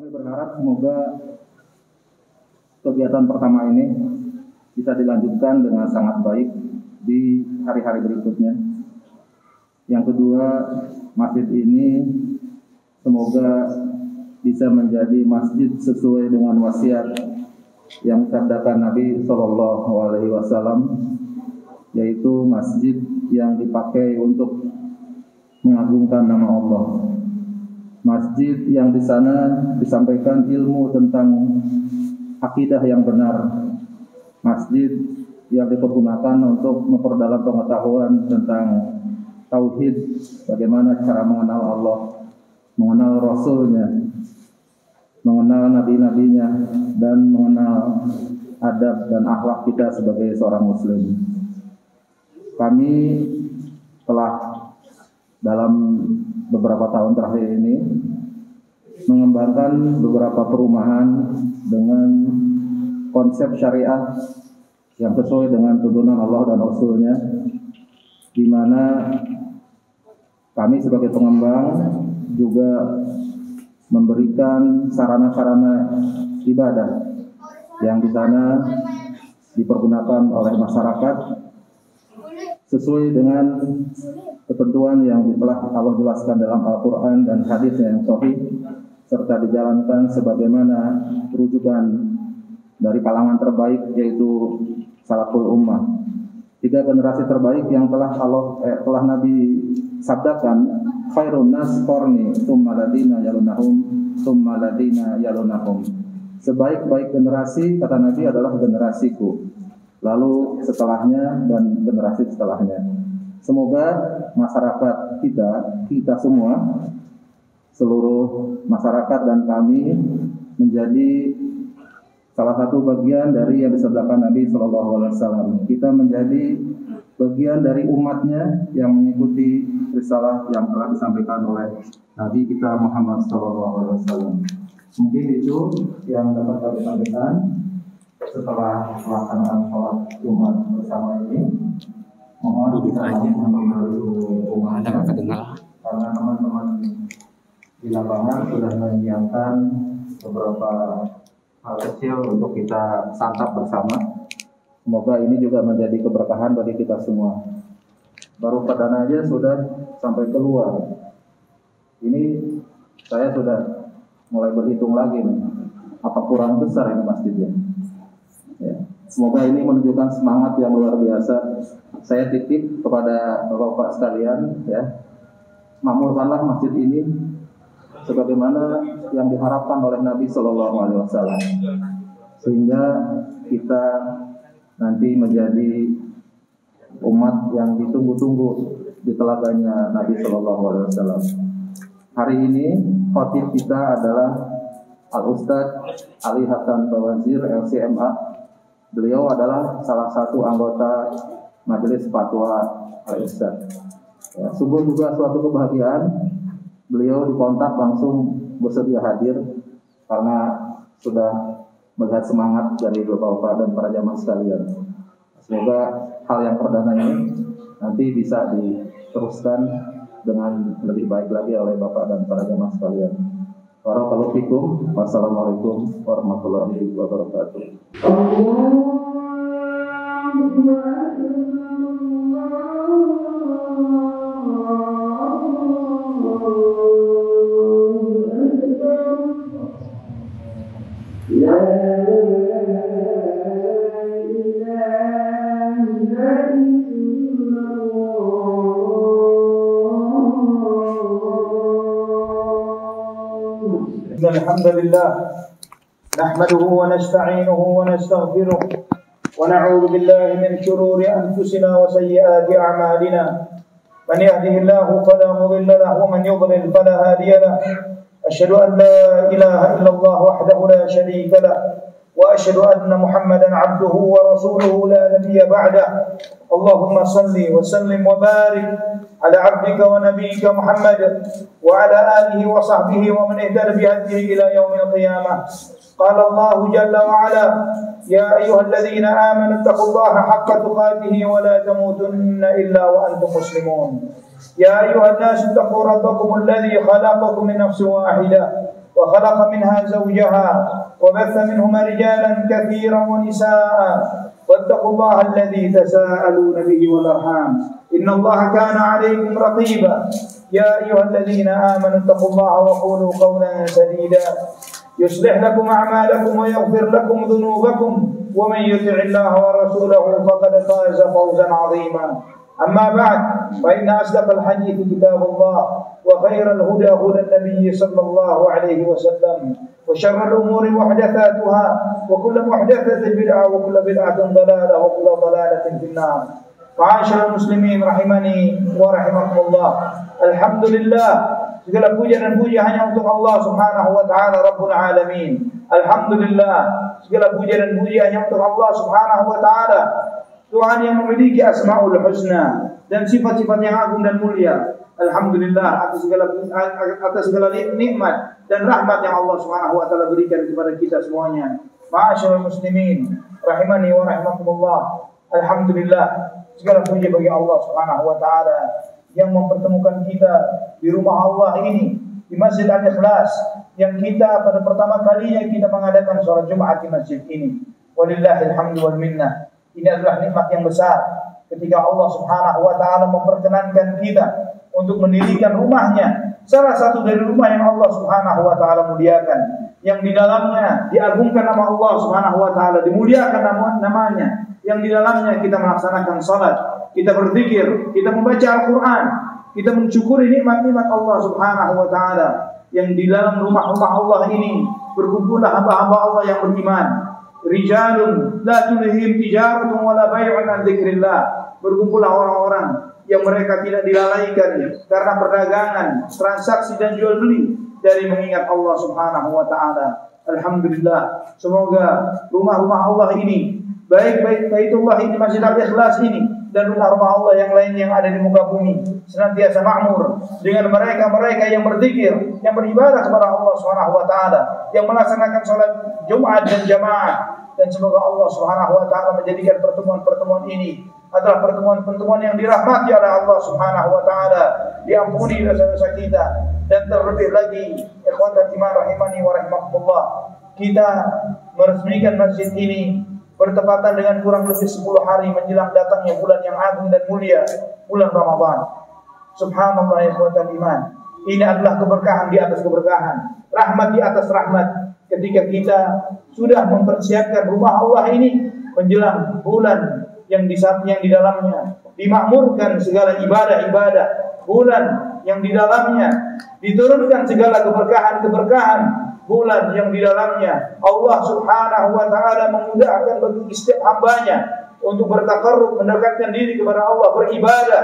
Kami berharap semoga kegiatan pertama ini bisa dilanjutkan dengan sangat baik di hari-hari berikutnya. Yang kedua, masjid ini semoga bisa menjadi masjid sesuai dengan wasiat yang disabdakan Nabi Shallallahu Alaihi Wasallam, yaitu masjid yang dipakai untuk mengagungkan nama Allah. Masjid yang di sana disampaikan ilmu tentang akidah yang benar. Masjid yang dipergunakan untuk memperdalam pengetahuan tentang tauhid, bagaimana cara mengenal Allah, mengenal Rasulnya, mengenal nabi-nabinya, dan mengenal adab dan akhlak kita sebagai seorang muslim. Kami telah dalam beberapa tahun terakhir ini mengembangkan beberapa perumahan dengan konsep syariah yang sesuai dengan tuntunan Allah dan Rasulnya, di mana kami sebagai pengembang juga memberikan sarana-sarana ibadah yang di sana dipergunakan oleh masyarakat sesuai dengan ketentuan yang telah Allah jelaskan dalam Al-Quran dan hadis yang sahih, serta dijalankan sebagaimana rujukan dari kalangan terbaik, yaitu salaful ummah. 3 generasi terbaik yang telah Nabi sabdakan, khairun nas qarni tsumma ladina yalunahum tsumma ladina yalunahum. Sebaik-baik generasi, kata Nabi, adalah generasiku, lalu setelahnya dan generasi setelahnya. Semoga masyarakat kita semua, seluruh masyarakat dan kami menjadi salah satu bagian dari yang disabdakan Nabi Shallallahu Alaihi Wasallam. Kita menjadi bagian dari umatnya yang mengikuti risalah yang telah disampaikan oleh Nabi kita Muhammad Shallallahu Alaihi Wasallam. Mungkin itu yang dapat kami sampaikan setelah pelaksanaan sholat Jumat bersama ini. Mohon kita karena teman-teman di lapangan sudah menyiapkan beberapa hal kecil untuk kita santap bersama. Semoga ini juga menjadi keberkahan bagi kita semua. Baru perdana aja sudah sampai keluar. Ini saya sudah mulai berhitung lagi nih, apa kurang besar ini masjidnya. Ya. Semoga ini menunjukkan semangat yang luar biasa. Saya titip kepada Bapak-bapak sekalian, ya, makmurkanlah masjid ini sebagaimana yang diharapkan oleh Nabi Shallallahu Alaihi Wasallam, sehingga kita nanti menjadi umat yang ditunggu-tunggu di telaganya Nabi Shallallahu Alaihi Wasallam. Hari ini khatib kita adalah Al-Ustadz Ali Hasan Bawazir LCMA. Beliau adalah salah satu anggota Majelis Fatwa Al-Ustadz. Ya, sungguh juga suatu kebahagiaan beliau dikontak langsung bersedia hadir karena sudah melihat semangat dari bapak-bapak dan para jamaah sekalian. Semoga hal yang perdana ini nanti bisa diteruskan dengan lebih baik lagi oleh bapak dan para jamaah sekalian. Barakallahu fikum. Wassalamualaikum warahmatullahi wabarakatuh. الحمد لله نحمده ونستعينه ونستغفره ونعوذ بالله من شرور أنفسنا وسيئات أعمالنا من يهده الله فلا مضل له ومن يضلل فلا هادي له أشهد أن لا إله إلا الله وحده لا شريك له وأشهد أن محمدا عبده ورسوله لا نبي بعده اللهم صل وسلم وبارك على عبدك ونبيك محمد وعلى آله وصحبه ومن اهتدى بهديه إلى يوم القيامة. قال الله جل وعلا يا أيها الذين آمنوا اتقوا الله حق تقاته ولا تموتن إلا وأنتم مسلمون. يا أيها الناس اتقوا ربكم الذي خلقكم من نفس واحدة وخلق منها زوجها وبث منهما رجالا كثيرا ونساء واتقوا الله الذي تساءلون به والأرحام إن الله كان عليكم رقيبا يا أيها الذين آمنوا اتقوا الله وقولوا قولا سديدا يصلح لكم أعمالكم ويغفر لكم ذنوبكم ومن يطع الله ورسوله فقد فاز فوزا عظيما أما بعد فإن أصدق الحديث كتاب الله وخير الهدى هدى النبي صلى الله عليه وسلم وشر الأمور محدثاتها وكل محدثة بدعة وكل بدعة ضلالة وكل ضلالة في النار. معاشر المسلمين rahimani wa rahimakumullah. Alhamdulillah, segala puja dan puji hanya untuk Allah Subhanahu wa taala Rabbul Alamin. Alhamdulillah, segala puja dan puji hanya untuk Allah Subhanahu wa taala, Tuhan yang memiliki asmaul husna dan sifat-sifat yang agung dan mulia. Alhamdulillah atas segala nikmat dan rahmat yang Allah Subhanahu wa taala berikan kepada kita semuanya. Ma'asyiral muslimin rahimani wa rahimakumullah. Alhamdulillah, segala puji bagi Allah Subhanahu wa taala yang mempertemukan kita di rumah Allah ini, di Masjid Al-Ikhlas, yang kita pada pertama kalinya kita mengadakan sholat Jumat di masjid ini. Walillahil hamdu wal minnah. Ini adalah nikmat yang besar ketika Allah Subhanahu wa taala memperkenankan kita untuk mendirikan rumahnya, salah satu dari rumah yang Allah Subhanahu wa taala muliakan, yang di dalamnya diagungkan nama Allah Subhanahu wa taala, dimuliakan namanya, yang di dalamnya kita melaksanakan salat, kita berzikir, kita membaca Al-Qur'an, kita mensyukuri nikmat-nikmat Allah Subhanahu wa taala. Yang di dalam rumah-rumah Allah ini berkumpullah hamba-hamba Allah yang beriman. Rijalun la tulhihim tijaratun wala bai'un an dzikrillah. Berkumpullah orang-orang yang mereka tidak dilalaikan karena perdagangan, transaksi dan jual beli dari mengingat Allah Subhanahu wa taala. Alhamdulillah, semoga rumah-rumah Allah ini, baik Baitullah ini, Masjid Al-Ikhlas ini, dan rumah-rumah Allah yang lain yang ada di muka bumi senantiasa makmur dengan mereka-mereka yang berzikir, yang beribadah kepada Allah Subhanahu wa taala, yang melaksanakan salat Jumat dan jamaah. Dan semoga Allah Subhanahu wa taala menjadikan pertemuan-pertemuan ini adalah pertemuan-pertemuan yang dirahmati oleh Allah Subhanahu wa taala, diampuni dosa-dosa kita, dan terlebih lagi ikhwatal iman rahimani wa rahimakumullah, kita meresmikan masjid ini bertepatan dengan kurang lebih 10 hari menjelang datangnya bulan yang agung dan mulia, bulan Ramadan. Subhanallah ikhwatal iman. Ini adalah keberkahan di atas keberkahan, rahmat di atas rahmat, ketika kita sudah mempersiapkan rumah Allah ini menjelang bulan yang di dalamnya dimakmurkan segala ibadah-ibadah, bulan yang di dalamnya diturunkan segala keberkahan-keberkahan, bulan yang di dalamnya Allah Subhanahu wa taala memudahkan bagi setiap hambanya untuk bertakarrub, mendekatkan diri kepada Allah, beribadah,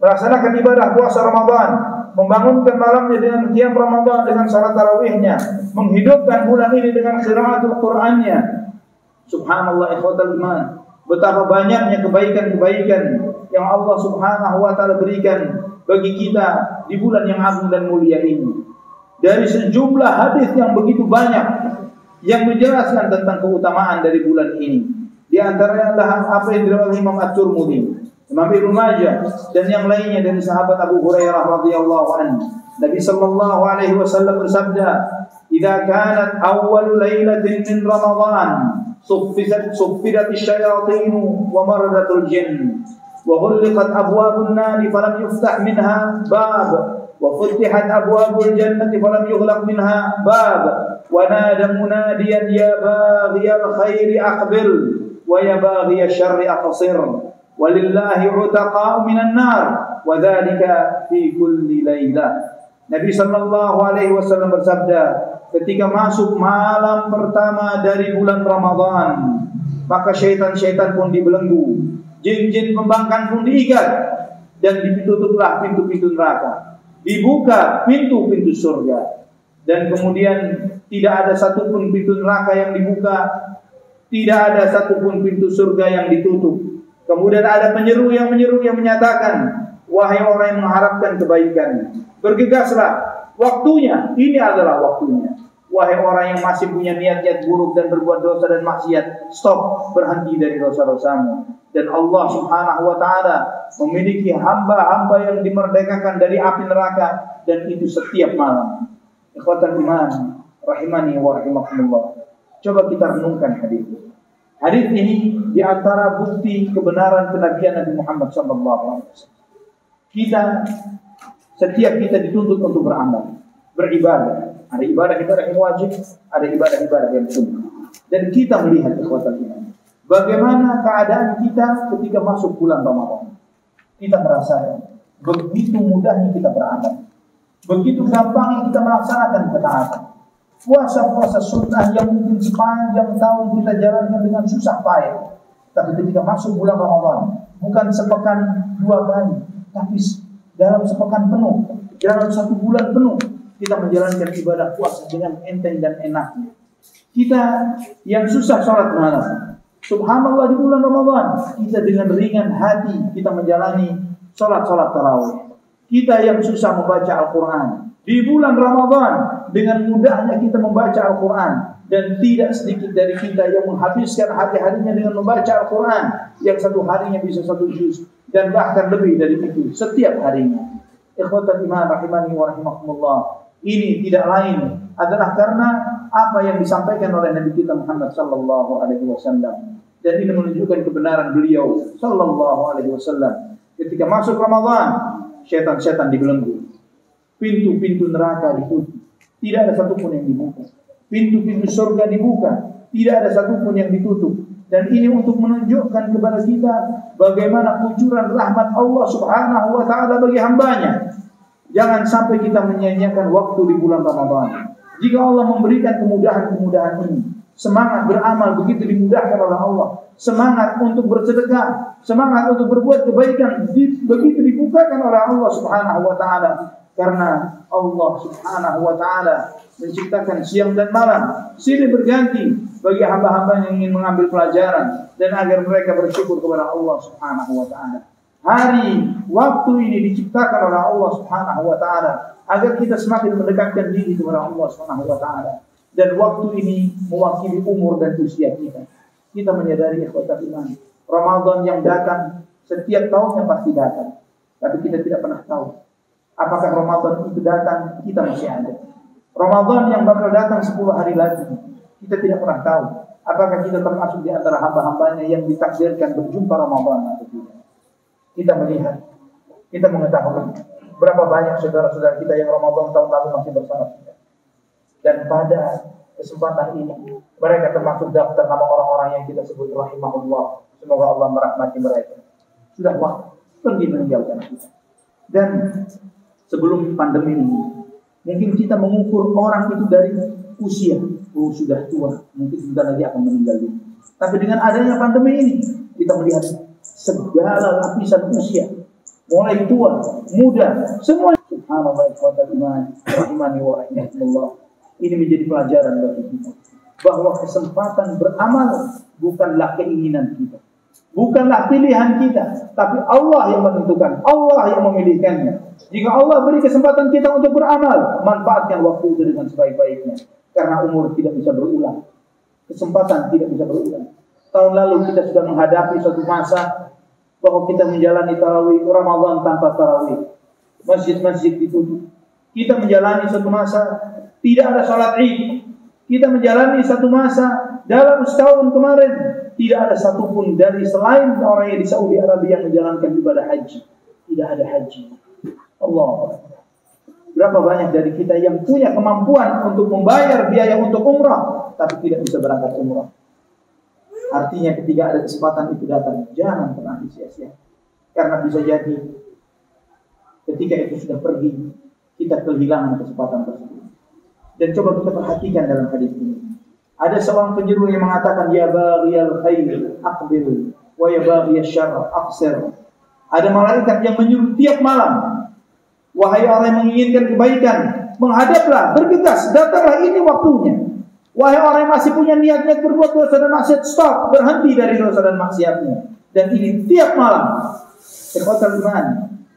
melaksanakan ibadah puasa Ramadan, membangunkan malamnya dengan qiyam Ramadan, dengan salat tarawihnya, menghidupkan bulan ini dengan qiraatul Qur'annya. Subhanallah ikhwatal iman, betapa banyaknya kebaikan-kebaikan yang Allah Subhanahu wa taala berikan bagi kita di bulan yang agung dan mulia ini. Dari sejumlah hadis yang begitu banyak yang menjelaskan tentang keutamaan dari bulan ini. Di antaranya adalah apa yang diriwayatkan Imam At-Tirmidzi, Imam Ibnu Majah, dan yang lainnya dari sahabat Abu Hurairah radhiyallahu anhu. Nabi sallallahu alaihi wasallam bersabda, "Idza kanat awwal lailatin min Ramadan, suffidat asy-syayatin wa maradatul jinn, wa ghulqat abwabun nar falam yuftah minha bab, wa futihat abwabul jannati falam yughlaq minha bab, wa nada munadiyan ya baghiyal khairi aqbil wa ya baghiyasy syarri aqsir, walillahi utaqa'u minan nar, wa dzalika fi kulli lailah." Nabi sallallahu alaihi wasallam bersabda, ketika masuk malam pertama dari bulan Ramadan, maka syaitan-syaitan pun dibelenggu, jin-jin pembangkang pun diikat, dan ditutuplah pintu-pintu neraka, dibuka pintu-pintu surga, dan kemudian tidak ada satupun pintu neraka yang dibuka, tidak ada satupun pintu surga yang ditutup. Kemudian ada penyeru yang menyatakan, wahai orang yang mengharapkan kebaikan, bergegaslah, waktunya, ini adalah waktunya. Wahai orang yang masih punya niat-niat buruk dan berbuat dosa dan maksiat, stop, berhenti dari dosa-dosamu. Dan Allah Subhanahu wa taala memiliki hamba-hamba yang dimerdekakan dari api neraka, dan itu setiap malam. Ikhwatal iman, rahimani wa rahimakumullah. Coba kita renungkan hadis ini. Hadis ini di antara bukti kebenaran kenabian Nabi Muhammad SAW. Setiap kita dituntut untuk beramal, beribadah. Ada ibadah-ibadah yang wajib, ada ibadah-ibadah yang sunnah. Dan kita melihat ikhwatal iman, bagaimana keadaan kita ketika masuk bulan Ramadan. Kita merasakan begitu mudahnya kita beramal, begitu gampangnya kita melaksanakan ketaatan. Puasa-puasa sunnah yang mungkin sepanjang tahun kita jalankan dengan susah payah, tapi ketika masuk bulan Ramadan, bukan sepekan 2 kali, tapi dalam sepekan penuh, dalam 1 bulan penuh, kita menjalankan ibadah puasa dengan enteng dan enaknya. Kita yang susah sholat malam, subhanallah di bulan Ramadan, kita dengan ringan hati kita menjalani sholat-sholat tarawih. Kita yang susah membaca Al-Quran, di bulan Ramadan dengan mudahnya kita membaca Al-Quran. Dan tidak sedikit dari kita yang menghabiskan hari-harinya dengan membaca Al-Quran, yang 1 harinya bisa 1 juz, dan bahkan lebih dari itu setiap harinya. Ikhwatal iman rahimani wa rahimakumullah. Ini tidak lain adalah karena apa yang disampaikan oleh Nabi kita Muhammad sallallahu alaihi wasallam. Dan ini menunjukkan kebenaran beliau sallallahu alaihi wasallam. Ketika masuk Ramadan, setan-setan dibelenggu. Pintu-pintu neraka ditutup. Tidak ada satupun yang dibuka. Pintu-pintu surga dibuka. Tidak ada satupun yang ditutup. Dan ini untuk menunjukkan kepada kita bagaimana kucuran rahmat Allah Subhanahu wa taala bagi hambanya. Jangan sampai kita menyia-nyiakan waktu di bulan Ramadan. Jika Allah memberikan kemudahan-kemudahan ini, semangat beramal begitu dimudahkan oleh Allah. Semangat untuk bersedekah, semangat untuk berbuat kebaikan begitu dibukakan oleh Allah Subhanahu wa taala. Karena Allah Subhanahu wa taala menciptakan siang dan malam, silih berganti bagi hamba-hamba yang ingin mengambil pelajaran dan agar mereka bersyukur kepada Allah Subhanahu wa taala. Hari waktu ini diciptakan oleh Allah Subhanahu wa taala agar kita semakin mendekatkan diri kepada Allah Subhanahu wa taala. Dan waktu ini mewakili umur dan usia kita. Kita menyadari ikhwatal iman, Ramadan yang datang setiap tahunnya pasti datang. Tapi kita tidak pernah tahu apakah Ramadan itu datang kita masih ada. Ramadan yang bakal datang 10 hari lagi, kita tidak pernah tahu apakah kita termasuk di antara hamba-hambanya yang ditakdirkan berjumpa Ramadan atau tidak. Kita melihat, kita mengetahui berapa banyak saudara-saudara kita yang Ramadan tahun lalu masih bersama kita. Dan pada kesempatan ini, mereka termasuk daftar nama orang-orang yang kita sebut rahimahullah. Semoga Allah merahmati mereka. Sudah waktu pergi meninggalkan kita. Dan sebelum pandemi ini, mungkin kita mengukur orang itu dari usia. Oh, sudah tua, mungkin sebentar lagi akan meninggal dunia. Tapi dengan adanya pandemi ini, kita melihat segala lapisan usia, mulai tua, muda, semua. Subhanallah, ikhwatal iman, rahimani wa rahimakumullah. Ini menjadi pelajaran bagi kita bahwa kesempatan beramal bukanlah keinginan kita, bukanlah pilihan kita, tapi Allah yang menentukan, Allah yang memilihkannya. Jika Allah beri kesempatan kita untuk beramal, manfaatkan waktu itu dengan sebaik-baiknya. Karena umur tidak bisa berulang, kesempatan tidak bisa berulang. Tahun lalu kita sudah menghadapi suatu masa bahwa kita menjalani tarawih Ramadan tanpa tarawih, masjid-masjid ditutup. Kita menjalani suatu masa tidak ada sholat Id. Kita menjalani satu masa dalam setahun kemarin tidak ada satupun dari selain orang yang di Saudi Arabia yang menjalankan ibadah haji. Tidak ada haji. Allah. Berapa banyak dari kita yang punya kemampuan untuk membayar biaya untuk umrah, tapi tidak bisa berangkat umrah. Artinya ketika ada kesempatan itu datang, jangan pernah disia-sia. Karena bisa jadi ketika itu sudah pergi, kita kehilangan kesempatan tersebut. Dan coba kita perhatikan dalam hadis ini. Ada seorang penyeru yang mengatakan, ya baghiyal khair aqbil wa ya baghiyasy syarr aqsir. Ada malaikat yang menyuruh tiap malam, wahai orang yang menginginkan kebaikan, menghadaplah, bergegas, datanglah, ini waktunya. Wahai orang yang masih punya niat-niat berbuat dosa dan maksiat, stop, berhenti dari dosa dan maksiatnya. Dan ini tiap malam. Ikhwatal iman,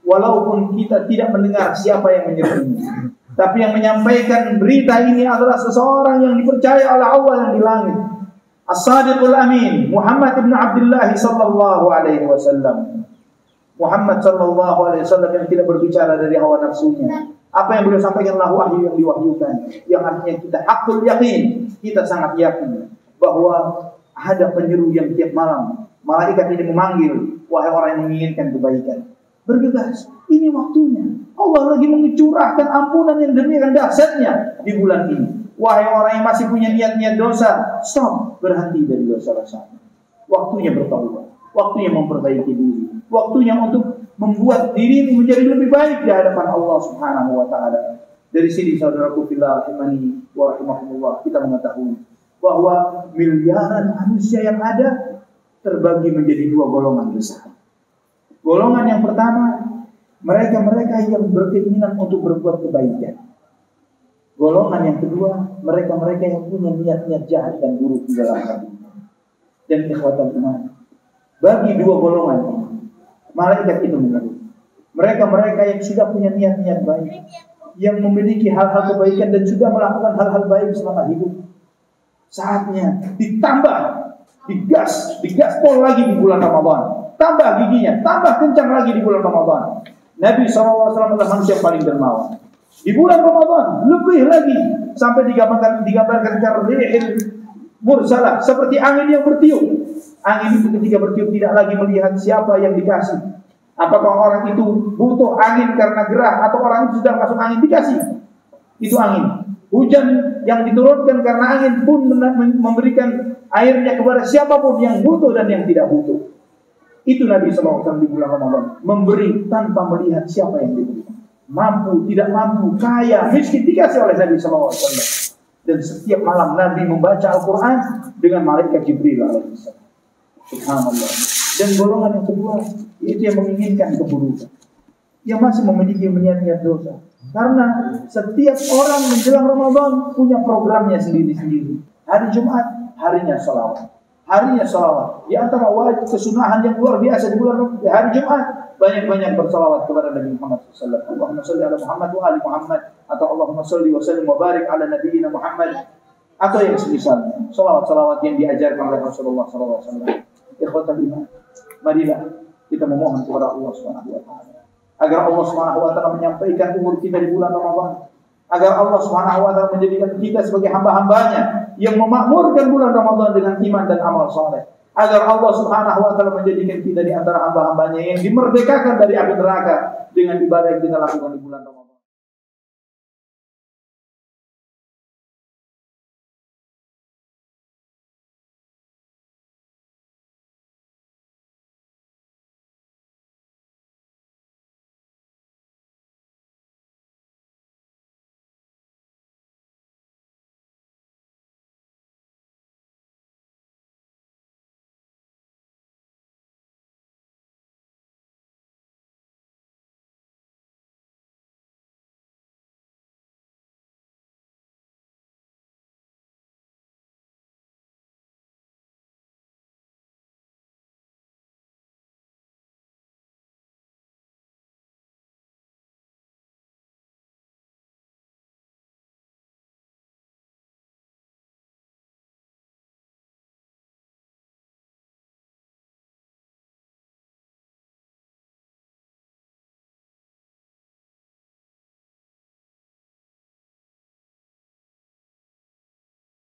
walaupun kita tidak mendengar siapa yang menyerunya, tapi yang menyampaikan berita ini adalah seseorang yang dipercaya oleh Allah yang di langit. As-Sadiqul Amin, Muhammad ibn Abdullah sallallahu alaihi wasallam. Muhammad sallallahu alaihi wasallam yang tidak berbicara dari hawa nafsunya, Apa yang beliau sampaikan adalah wahyu yang diwahyukan, yang artinya kita hakul yakin, kita sangat yakin bahwa ada penyeru yang tiap malam malaikat ini memanggil, wahai orang yang menginginkan kebaikan, bergegas, ini waktunya. Allah lagi mencurahkan ampunan yang demikian dahsyatnya di bulan ini. Wahai orang yang masih punya niat-niat dosa, stop, berhenti dari dosa-dosa. Waktunya bertaubat, waktunya memperbaiki diri, waktunya untuk membuat dirimu menjadi lebih baik di hadapan Allah Subhanahu wa taala. Dari sini saudaraku fillah rahimani wa rahimakumullah, kita mengetahui bahwa miliaran manusia yang ada terbagi menjadi dua golongan besar. Golongan yang pertama, mereka-mereka yang berkeinginan untuk berbuat kebaikan. Golongan yang kedua, mereka-mereka yang punya niat-niat jahat dan buruk di dalam hati. Dan ikhwatal iman, bagi dua golongan ini, malaikat itu mengeluh. Mereka-mereka yang sudah punya niat-niat baik, yang memiliki hal-hal kebaikan dan sudah melakukan hal-hal baik selama hidup, saatnya ditambah, digaspol lagi di bulan Ramadan. Tambah giginya, tambah kencang lagi di bulan Ramadan. Nabi SAW adalah manusia yang paling dermawan. Di bulan Ramadan lebih lagi, sampai digambarkan karrihil mursalah, seperti angin yang bertiup. Angin itu ketika bertiup tidak lagi melihat siapa yang dikasih. Apakah orang itu butuh angin karena gerah, atau orang itu sedang masuk angin dikasih. Itu angin. Hujan yang diturunkan karena angin pun memberikan airnya kepada siapapun yang butuh dan yang tidak butuh. Itu Nabi SAW di bulan Ramadan, memberi tanpa melihat siapa yang diberi. Mampu, tidak mampu, kaya, miskin, dikasih oleh Nabi SAW. Dan setiap malam Nabi membaca Al-Quran dengan malaikat Jibril alaihissalam. Subhanallah. Dan golongan yang kedua, itu yang menginginkan keburukan, yang masih memiliki niat-niat dosa. Karena setiap orang menjelang Ramadan punya programnya sendiri-sendiri. Hari Jumat, harinya sholawat. Harinya sholawat. Di antara wajib kesunahan yang luar biasa di bulan hari Jumat, banyak-banyak bersalawat kepada Nabi Muhammad SAW. Allahumma salli ala Muhammad wa ali Muhammad, atau Allahumma salli wa sallim wa barik ala nabiyyina Muhammad, atau yang semisalnya. Salawat-salawat yang diajarkan oleh Rasulullah SAW. Ikhwatal iman, marilah kita memohon kepada Allah Subhanahu wa taala agar Allah Subhanahu wa taala menyampaikan umur kita di bulan Ramadan, agar Allah Subhanahu wa taala menjadikan kita sebagai hamba-hambanya yang memakmurkan bulan Ramadan dengan iman dan amal saleh, agar Allah Subhanahu wa taala menjadikan kita di antara hamba-hambanya yang dimerdekakan dari api neraka dengan ibadah yang kita lakukan di bulan Ramadan.